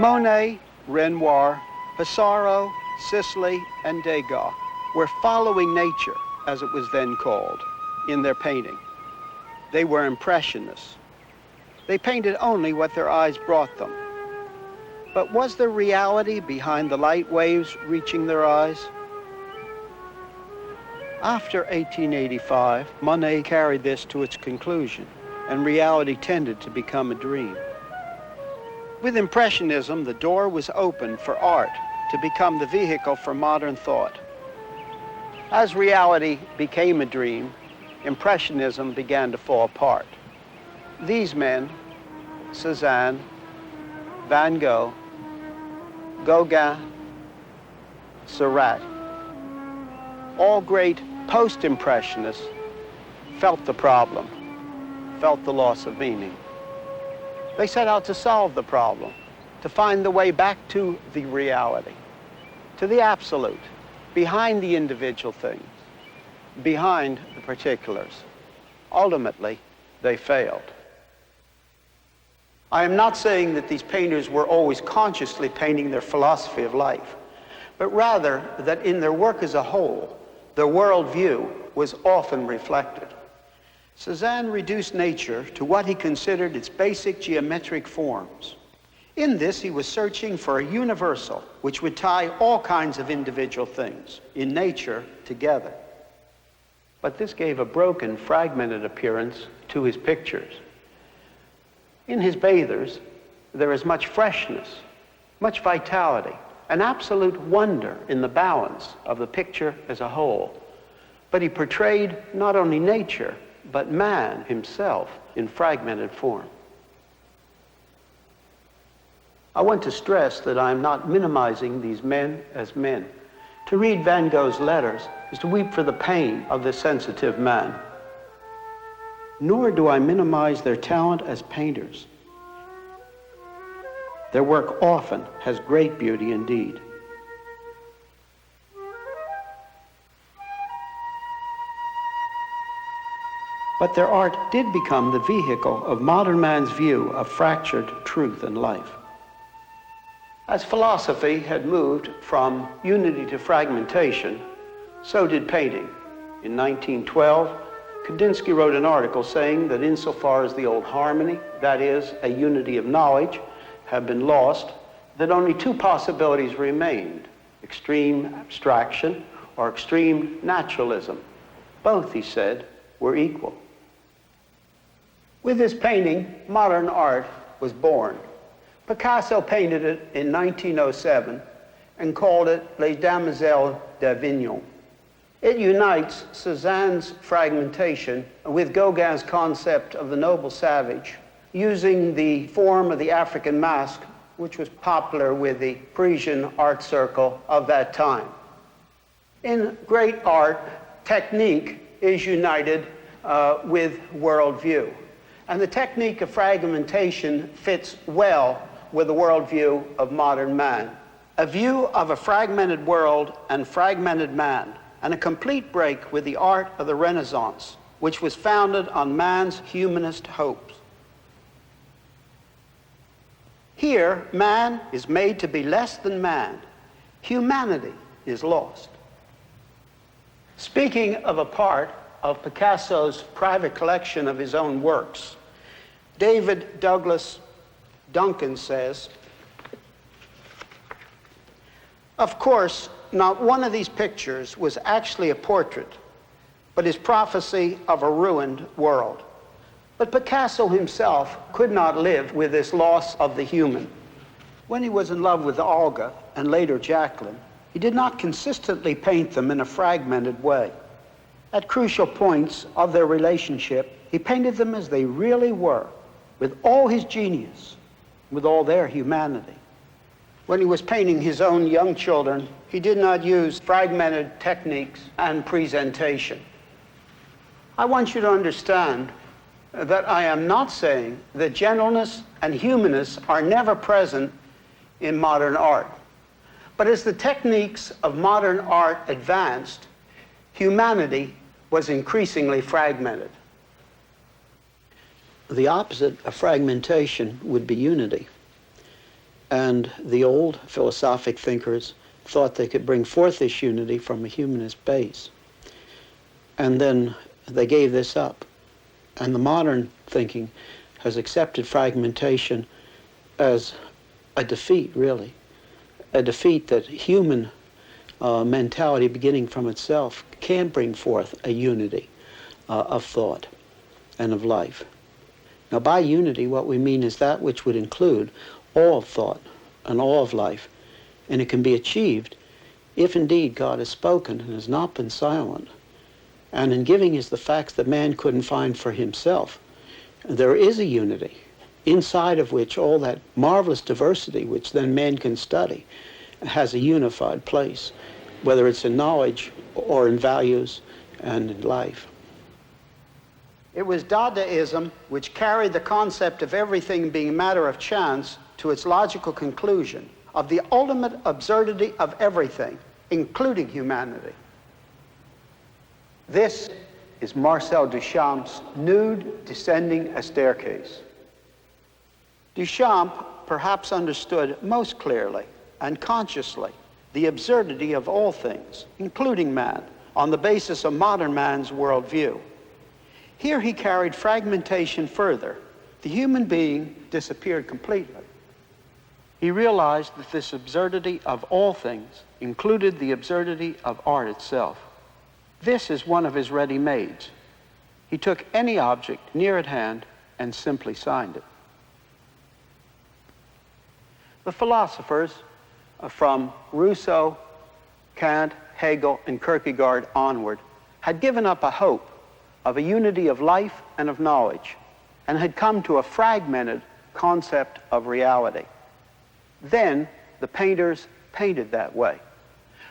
Monet, Renoir, Pissarro, Sisley, and Degas were following nature, as it was then called, in their painting. They were Impressionists. They painted only what their eyes brought them. But was there reality behind the light waves reaching their eyes? After 1885, Monet carried this to its conclusion, and reality tended to become a dream. With Impressionism, the door was opened for art to become the vehicle for modern thought. As reality became a dream, Impressionism began to fall apart. These men, Cézanne, Van Gogh, Gauguin, Seurat, all great post-impressionists, felt the problem, felt the loss of meaning. They set out to solve the problem, to find the way back to the reality, to the absolute, behind the individual things, behind the particulars. Ultimately, they failed. I am not saying that these painters were always consciously painting their philosophy of life, but rather that in their work as a whole, their worldview was often reflected. Cézanne reduced nature to what he considered its basic geometric forms. In this, he was searching for a universal which would tie all kinds of individual things in nature together. But this gave a broken, fragmented appearance to his pictures. In his bathers, there is much freshness, much vitality, an absolute wonder in the balance of the picture as a whole. But he portrayed not only nature, but man himself in fragmented form. I want to stress that I am not minimizing these men as men. To read Van Gogh's letters is to weep for the pain of the sensitive man. Nor do I minimize their talent as painters. Their work often has great beauty indeed. But their art did become the vehicle of modern man's view of fractured truth and life. As philosophy had moved from unity to fragmentation, so did painting. In 1912, Kandinsky wrote an article saying that insofar as the old harmony, that is, a unity of knowledge, had been lost, that only two possibilities remained: extreme abstraction or extreme naturalism. Both, he said, were equal. With this painting, modern art was born. Picasso painted it in 1907 and called it Les Demoiselles d'Avignon. It unites Cézanne's fragmentation with Gauguin's concept of the noble savage, using the form of the African mask, which was popular with the Parisian art circle of that time. In great art, technique is united with worldview. And the technique of fragmentation fits well with the worldview of modern man. A view of a fragmented world and fragmented man, and a complete break with the art of the Renaissance, which was founded on man's humanist hopes. Here, man is made to be less than man. Humanity is lost. Speaking of a part of Picasso's private collection of his own works, David Douglas Duncan says, "Of course, not one of these pictures was actually a portrait, but his prophecy of a ruined world. But Picasso himself could not live with this loss of the human. When he was in love with Olga and later Jacqueline, he did not consistently paint them in a fragmented way. At crucial points of their relationship, he painted them as they really were, with all his genius, with all their humanity. When he was painting his own young children, he did not use fragmented techniques and presentation." I want you to understand that I am not saying that gentleness and humanness are never present in modern art. But as the techniques of modern art advanced, humanity was increasingly fragmented. The opposite of fragmentation would be unity. And the old philosophic thinkers thought they could bring forth this unity from a humanist base. And then they gave this up. And the modern thinking has accepted fragmentation as a defeat, really. A defeat that human mentality, beginning from itself, can bring forth a unity of thought and of life. Now, by unity, what we mean is that which would include all of thought and all of life. And it can be achieved if indeed God has spoken and has not been silent. And in giving us the facts that man couldn't find for himself, there is a unity inside of which all that marvelous diversity, which then man can study, has a unified place, whether it's in knowledge or in values and in life. It was Dadaism which carried the concept of everything being a matter of chance to its logical conclusion of the ultimate absurdity of everything, including humanity. This is Marcel Duchamp's Nude Descending a Staircase. Duchamp perhaps understood most clearly and consciously the absurdity of all things, including man, on the basis of modern man's worldview. Here he carried fragmentation further. The human being disappeared completely. He realized that this absurdity of all things included the absurdity of art itself. This is one of his ready-mades. He took any object near at hand and simply signed it. The philosophers from Rousseau, Kant, Hegel, and Kierkegaard onward had given up a hope of a unity of life and of knowledge, and had come to a fragmented concept of reality. Then the painters painted that way.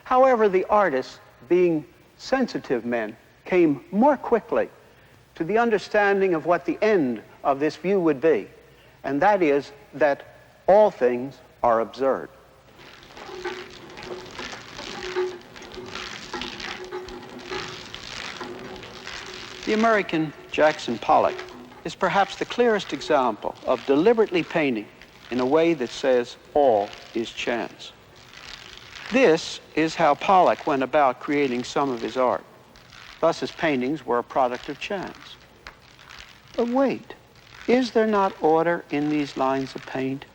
However, the artists, being sensitive men, came more quickly to the understanding of what the end of this view would be, and that is that all things are absurd. The American Jackson Pollock is perhaps the clearest example of deliberately painting in a way that says all is chance. This is how Pollock went about creating some of his art. Thus his paintings were a product of chance. But wait, is there not order in these lines of paint?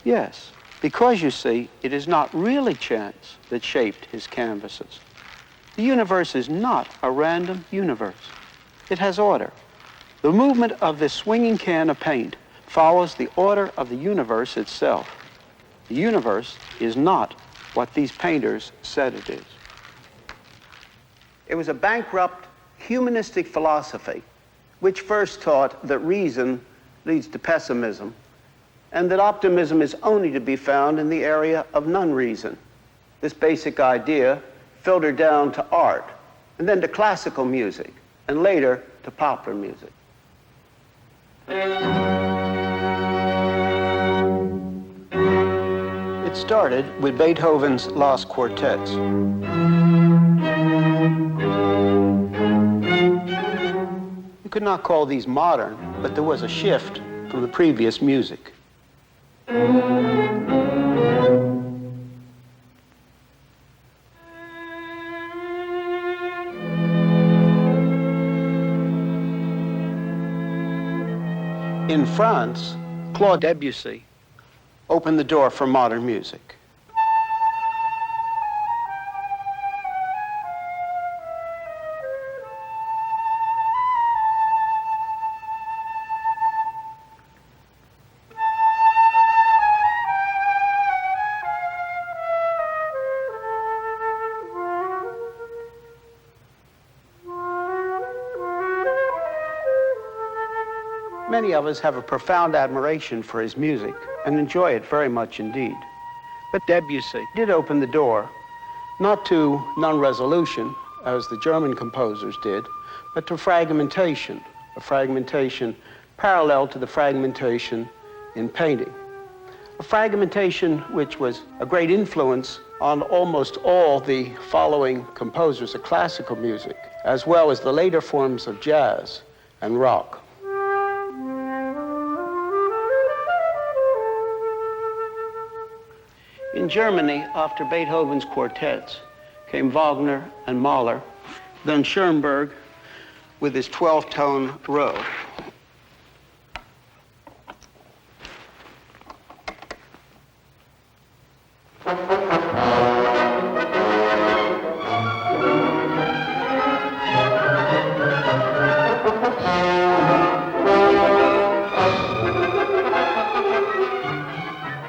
Yes, because you see, it is not really chance that shaped his canvases. The universe is not a random universe. It has order. The movement of this swinging can of paint follows the order of the universe itself. The universe is not what these painters said it is. It was a bankrupt humanistic philosophy which first taught that reason leads to pessimism and that optimism is only to be found in the area of non-reason. This basic idea filtered down to art, and then to classical music, and later to popular music. It started with Beethoven's Last Quartets. You could not call these modern, but there was a shift from the previous music. In France, Claude Debussy opened the door for modern music. Many of us have a profound admiration for his music and enjoy it very much indeed. But Debussy did open the door, not to non-resolution, as the German composers did, but to fragmentation, a fragmentation parallel to the fragmentation in painting. A fragmentation which was a great influence on almost all the following composers of classical music, as well as the later forms of jazz and rock. In Germany, after Beethoven's quartets, came Wagner and Mahler, then Schoenberg with his 12-tone row.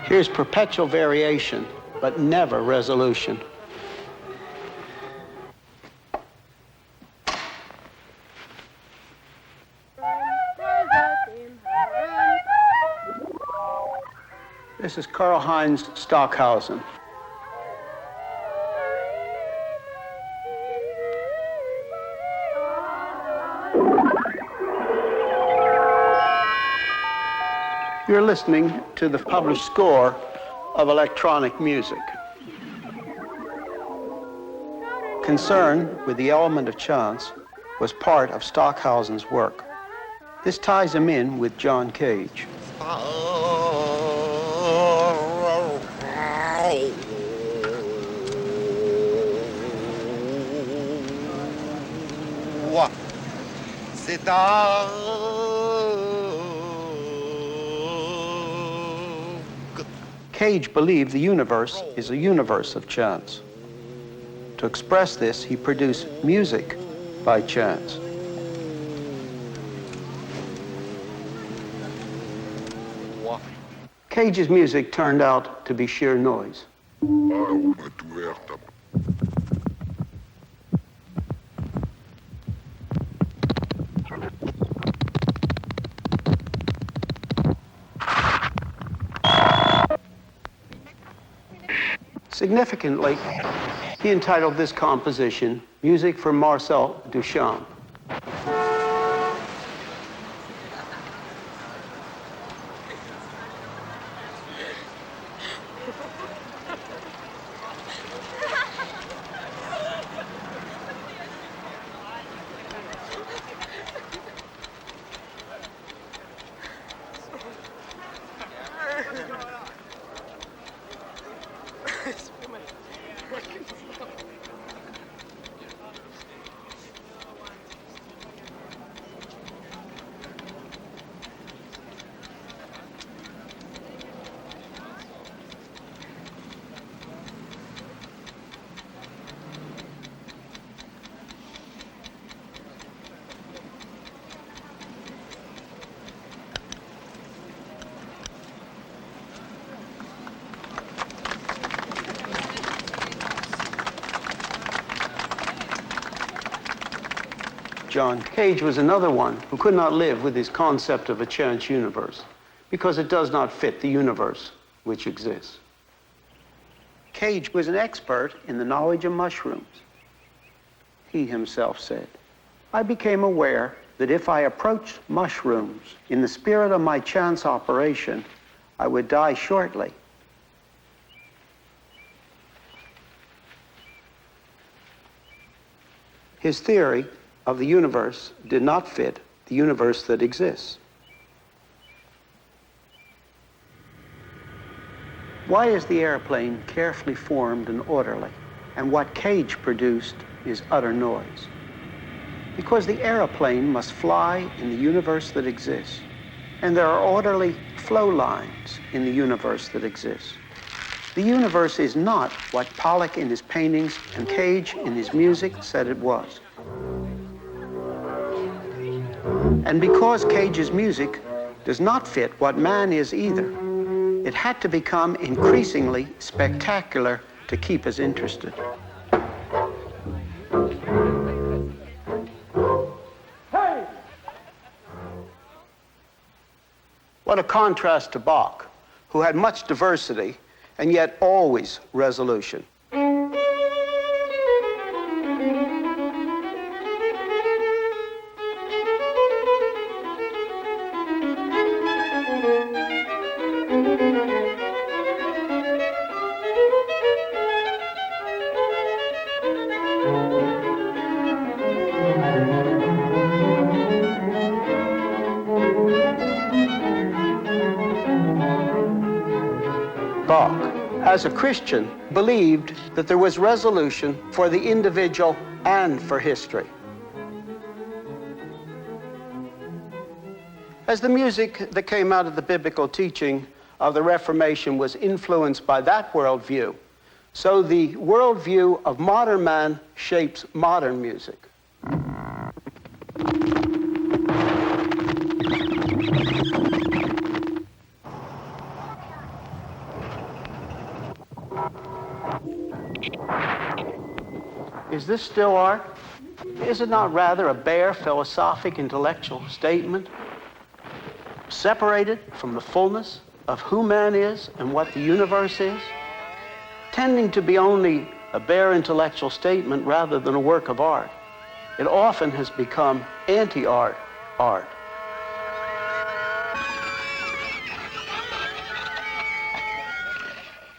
Here's perpetual variation, but never resolution. This is Karl-Heinz Stockhausen. You're listening to the published score of electronic music. Concern with the element of chance was part of Stockhausen's work. This ties him in with John Cage. Cage believed the universe is a universe of chance. To express this, he produced music by chance. Cage's music turned out to be sheer noise. Significantly, he entitled this composition, Music for Marcel Duchamp. John Cage was another one who could not live with his concept of a chance universe because it does not fit the universe which exists. Cage was an expert in the knowledge of mushrooms. He himself said, "I became aware that if I approached mushrooms in the spirit of my chance operation, I would die shortly." His theory of the universe did not fit the universe that exists. Why is the airplane carefully formed and orderly, and what Cage produced is utter noise? Because the airplane must fly in the universe that exists, and there are orderly flow lines in the universe that exists. The universe is not what Pollock in his paintings and Cage in his music said it was. And because Cage's music does not fit what man is either, it had to become increasingly spectacular to keep us interested. Hey! What a contrast to Bach, who had much diversity and yet always resolution. Bach as a Christian, believed that there was resolution for the individual and for history. As the music that came out of the biblical teaching of the Reformation was influenced by that worldview, so the worldview of modern man shapes modern music. Is this still art? Is it not rather a bare philosophic intellectual statement, separated from the fullness of who man is and what the universe is, tending to be only a bare intellectual statement rather than a work of art? It often has become anti-art art.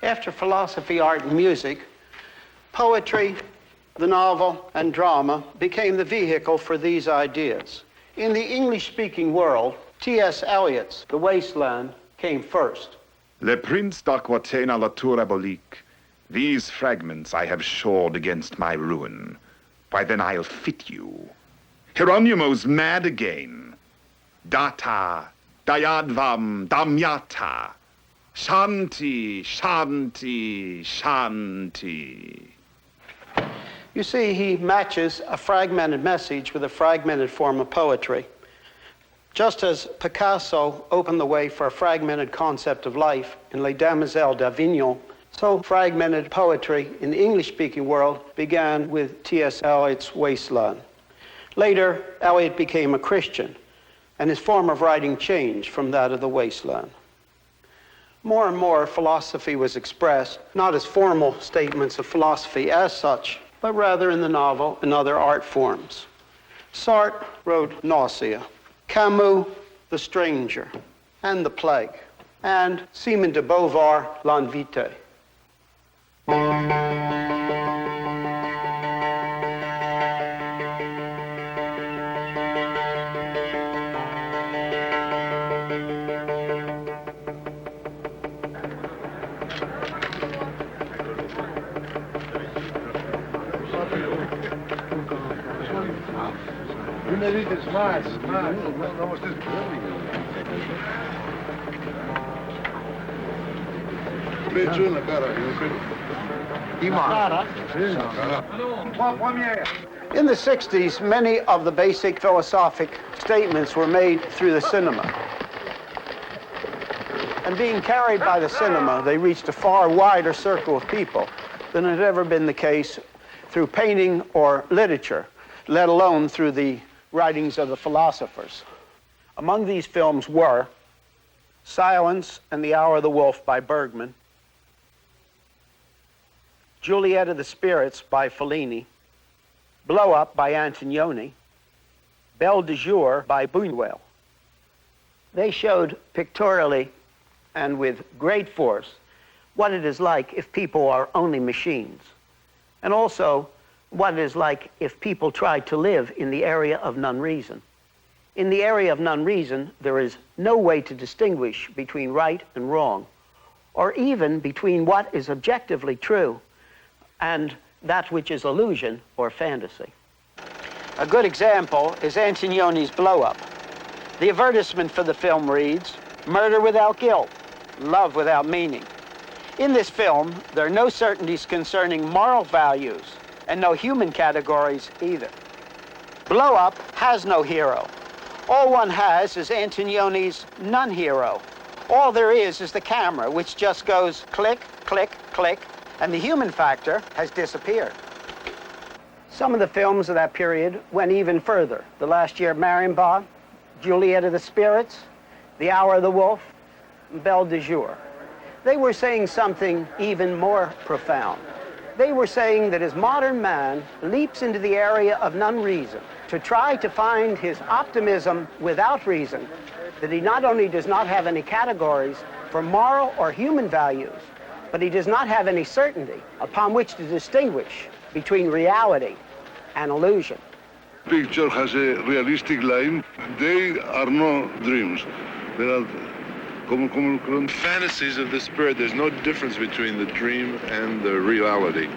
After philosophy, art, and music, poetry, the novel, and drama became the vehicle for these ideas. In the English-speaking world, T.S. Eliot's The Wasteland came first. Le prince d'Aquitaine à la tour abolique. These fragments I have shored against my ruin. Why, then I'll fit you. Hieronymo's mad again. Data, dayadvam, damyata. Shanti, shanti, shanti. You see, he matches a fragmented message with a fragmented form of poetry. Just as Picasso opened the way for a fragmented concept of life in Les Demoiselles d'Avignon, so fragmented poetry in the English-speaking world began with T.S. Eliot's Wasteland. Later, Eliot became a Christian, and his form of writing changed from that of the Wasteland. More and more, philosophy was expressed, not as formal statements of philosophy as such, but rather in the novel and other art forms. Sartre wrote Nausea, Camus, The Stranger, and The Plague, and Simone de Beauvoir, L'Invité. In the 60s, many of the basic philosophic statements were made through the cinema. And being carried by the cinema, they reached a far wider circle of people than had ever been the case through painting or literature, let alone through the writings of the philosophers. Among these films were Silence and the Hour of the Wolf by Bergman, Juliet of the Spirits by Fellini, Blow Up by Antonioni, Belle de Jour by Buñuel. They showed pictorially and with great force what it is like if people are only machines, and also what it is like if people try to live in the area of non-reason. In the area of non-reason, there is no way to distinguish between right and wrong, or even between what is objectively true and that which is illusion or fantasy. A good example is Antonioni's Blow Up. The advertisement for the film reads, "Murder without guilt, love without meaning." In this film, there are no certainties concerning moral values and no human categories either. Blow Up has no hero. All one has is Antonioni's non-hero. All there is the camera, which just goes click, click, click, and the human factor has disappeared. Some of the films of that period went even further. The Last Year of Marienbad, Juliet of the Spirits, The Hour of the Wolf, Belle de Jour. They were saying something even more profound. They were saying that as modern man leaps into the area of non-reason to try to find his optimism without reason, that he not only does not have any categories for moral or human values, but he does not have any certainty upon which to distinguish between reality and illusion. Picture has a realistic line. They are no dreams. They are Fantasies of the spirit, there's no difference between the dream and the reality.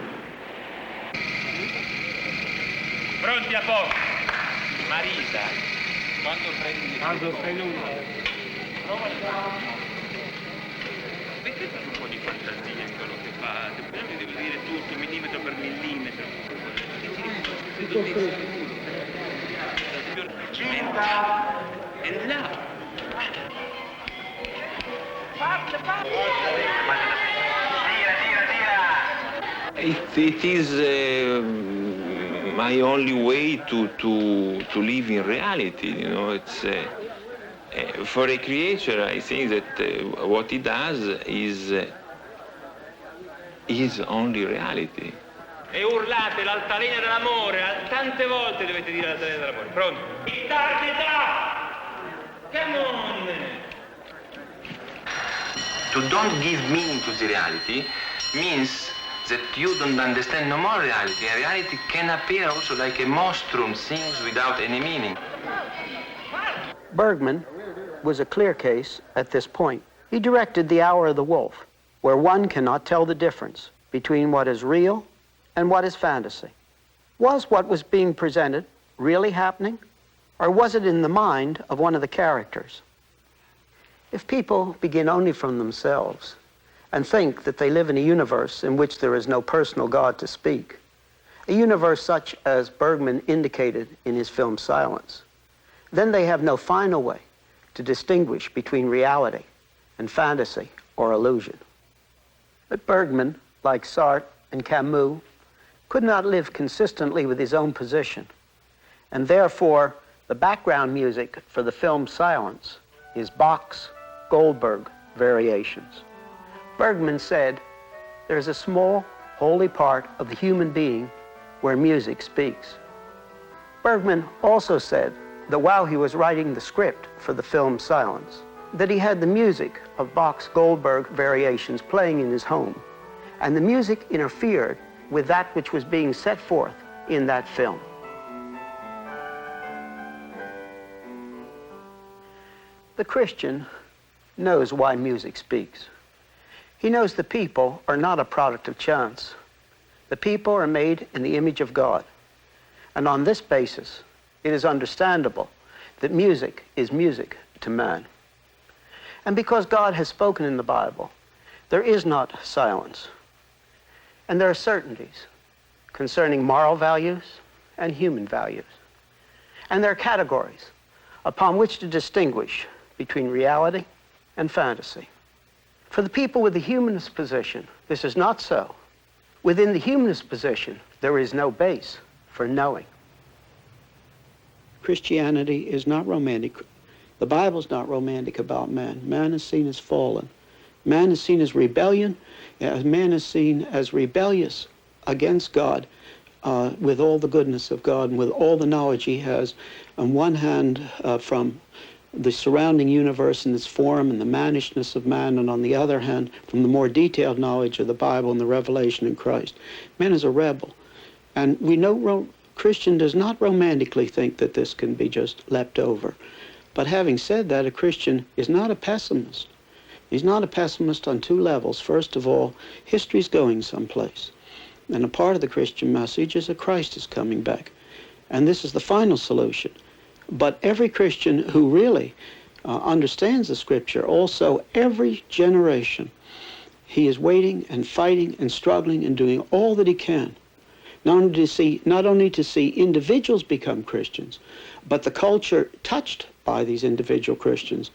Pronti a poco. Marisa, quando prendi mettete un po' di fantasia in quello che fate, poi mi devo dire tutto millimetro per millimetro. E là. It is my only way to live in reality. You know, it's for a creature. I think that what he does is only reality. E urlate l'altalena dell'amore, tante volte dovete dire l'altalena dell'amore. Pronto? Come on! To don't give meaning to the reality means that you don't understand no more reality. And reality can appear also like a monstrum, things without any meaning. Bergman was a clear case at this point. He directed The Hour of the Wolf, where one cannot tell the difference between what is real and what is fantasy. Was what was being presented really happening, or was it in the mind of one of the characters? If people begin only from themselves and think that they live in a universe in which there is no personal God to speak, a universe such as Bergman indicated in his film Silence, then they have no final way to distinguish between reality and fantasy or illusion. But Bergman, like Sartre and Camus, could not live consistently with his own position, and therefore the background music for the film Silence is Bach's Goldberg variations. Bergman said, "There's a small, holy part of the human being where music speaks." Bergman also said that while he was writing the script for the film Silence, that he had the music of Bach's Goldberg variations playing in his home, and the music interfered with that which was being set forth in that film. The Christian knows why music speaks. He knows the people are not a product of chance. The people are made in the image of God. And on this basis, it is understandable that music is music to man. And because God has spoken in the Bible, there is not silence. And there are certainties concerning moral values and human values. And there are categories upon which to distinguish between reality and fantasy. For the people with the humanist position, this is not so. Within the humanist position, there is no base for knowing. Christianity is not romantic. The Bible's not romantic about man. Man is seen as fallen. Man is seen as rebellion. Man is seen as rebellious against God, with all the goodness of God and with all the knowledge he has, on one hand from the surrounding universe and its form and the mannishness of man, and on the other hand from the more detailed knowledge of the Bible and the revelation in Christ. Man is a rebel. And we know Christian does not romantically think that this can be just leapt over. But having said that, a Christian is not a pessimist. He's not a pessimist on two levels. First of all, history's going someplace. And a part of the Christian message is that Christ is coming back. And this is the final solution. But every Christian who really understands the Scripture, also every generation, he is waiting and fighting and struggling and doing all that he can, not only to see individuals become Christians, but the culture touched by these individual Christians.